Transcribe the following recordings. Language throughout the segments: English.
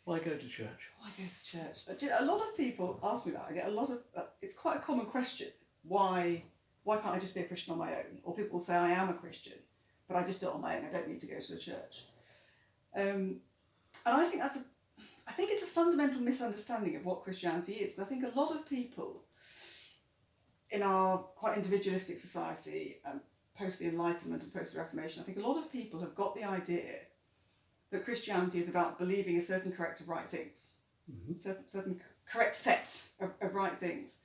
Why go to church? Why go to church? A lot of people ask me that. I get a lot of. It's quite a common question. Why can't I just be a Christian on my own? Or people will say I am a Christian, but I just do it on my own. I don't need to go to a church. And I think it's a fundamental misunderstanding of what Christianity is. But I think a lot of people in our quite individualistic society, post the Enlightenment and post the Reformation, I think a lot of people have got the idea that Christianity is about believing a certain correct of right things, certain correct set of right things,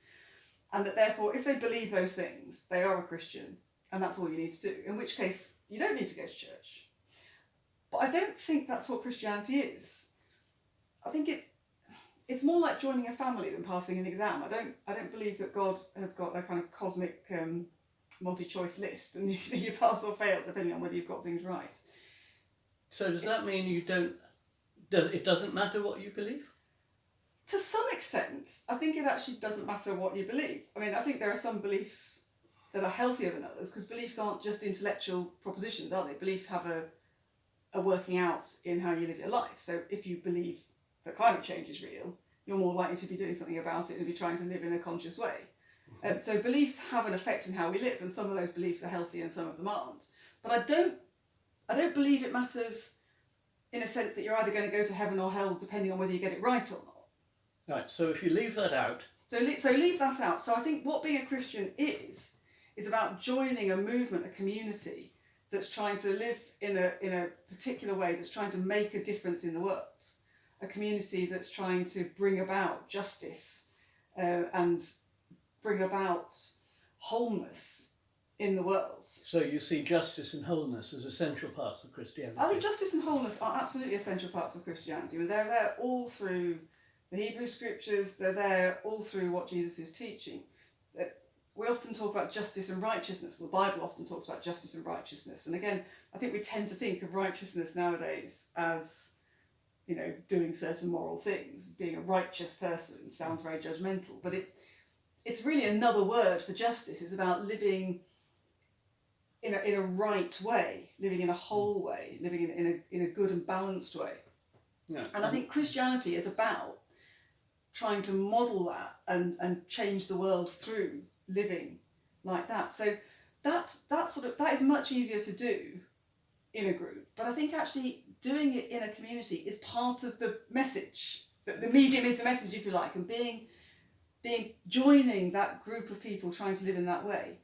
and that therefore if they believe those things, they are a Christian, and that's all you need to do, in which case you don't need to go to church. But I don't think that's what Christianity is. I think it's more like joining a family than passing an exam. I don't believe that God has got a kind of cosmic multi-choice list and you pass or fail depending on whether you've got things right. So does that mean it doesn't matter what you believe? To some extent, I think it actually doesn't matter what you believe. I mean, I think there are some beliefs that are healthier than others, because beliefs aren't just intellectual propositions, are they? Beliefs have a working out in how you live your life. So if you believe that climate change is real, you're more likely to be doing something about it and be trying to live in a conscious way. So beliefs have an effect in how we live, and some of those beliefs are healthy and some of them aren't. But I don't believe it matters in a sense that you're either going to go to heaven or hell depending on whether you get it right or not. Right, so if you leave that out... So leave that out. So I think what being a Christian is about joining a movement, a community that's trying to live in a particular way, that's trying to make a difference in the world. A community that's trying to bring about justice and bring about wholeness in the world. So you see justice and wholeness as essential parts of Christianity? I think justice and wholeness are absolutely essential parts of Christianity. They're there all through the Hebrew scriptures, they're there all through what Jesus is teaching. We often talk about justice and righteousness. The Bible often talks about justice and righteousness. And again, I think we tend to think of righteousness nowadays as, doing certain moral things. Being a righteous person sounds very judgmental, but it's really another word for justice. It's about living in a right way, living in a whole way, living in a good and balanced way. Yeah. And I think Christianity is about trying to model that and change the world through living like that. So that is much easier to do in a group, but I think actually doing it in a community is part of the message. The medium is the message, if you like, and joining that group of people trying to live in that way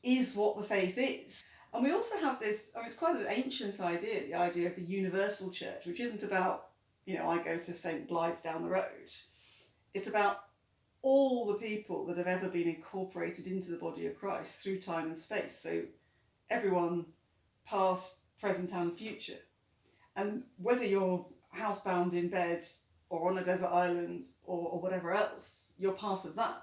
is what the faith is. And we also have this, it's quite an ancient idea, the idea of the universal church, which isn't about, I go to St. Blythe's down the road. It's about all the people that have ever been incorporated into the body of Christ through time and space. So everyone, past, present and future. And whether you're housebound in bed or on a desert island or whatever else, you're part of that.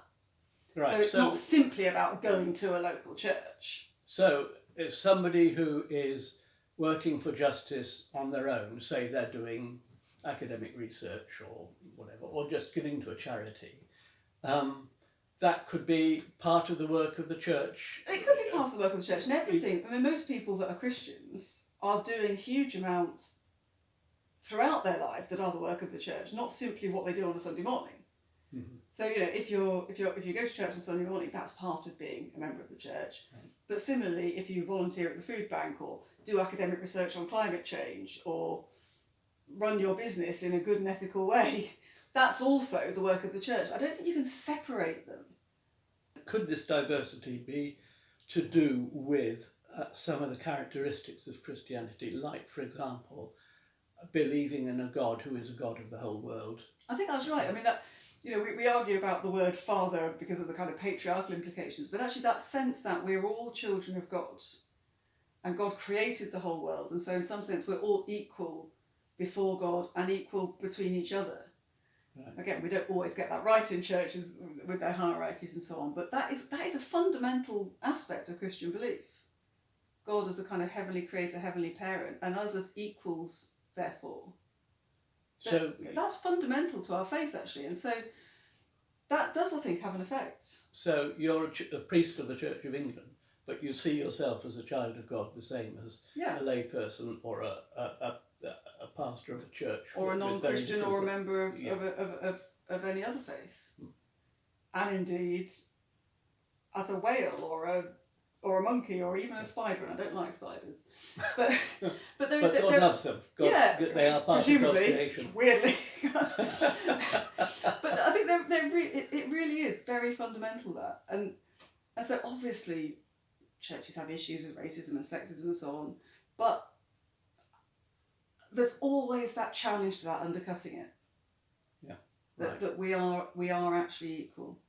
Right. So it's not simply about going to a local church. So if somebody who is working for justice on their own, say they're doing academic research or whatever, or just giving to a charity, that could be part of the work of the church. It could be part of the work of the church and everything. Most people that are Christians are doing huge amounts throughout their lives that are the work of the church, not simply what they do on a Sunday morning. Mm-hmm. So if you go to church on Sunday morning, that's part of being a member of the church. Right. But similarly, if you volunteer at the food bank or do academic research on climate change or run your business in a good and ethical way, that's also the work of the church. I don't think you can separate them. Could this diversity be to do with some of the characteristics of Christianity, like, for example, believing in a God who is a God of the whole world? I think that's right. We argue about the word father because of the kind of patriarchal implications, but actually that sense that we're all children of God and God created the whole world, and so in some sense we're all equal before God and equal between each other. Right. Again, we don't always get that right in churches with their hierarchies and so on, but that is a fundamental aspect of Christian belief. God as a kind of heavenly creator, heavenly parent, and us as equals, therefore. So that's fundamental to our faith, actually, and so that does, I think, have an effect. So you're a priest of the Church of England, but you see yourself as a child of God, the same as a lay person or a a pastor of a church, or a with very non-Christian, different- or a member of, Yeah. of any other faith. And indeed, as a whale or a monkey or even a spider, and I don't like spiders, but But God loves them. God, yeah, they are part of God's presumably, creation. weirdly. But I think it really is very fundamental, that, and so obviously churches have issues with racism and sexism and so on, but there's always that challenge to that undercutting it. Yeah, That right. that we are actually equal.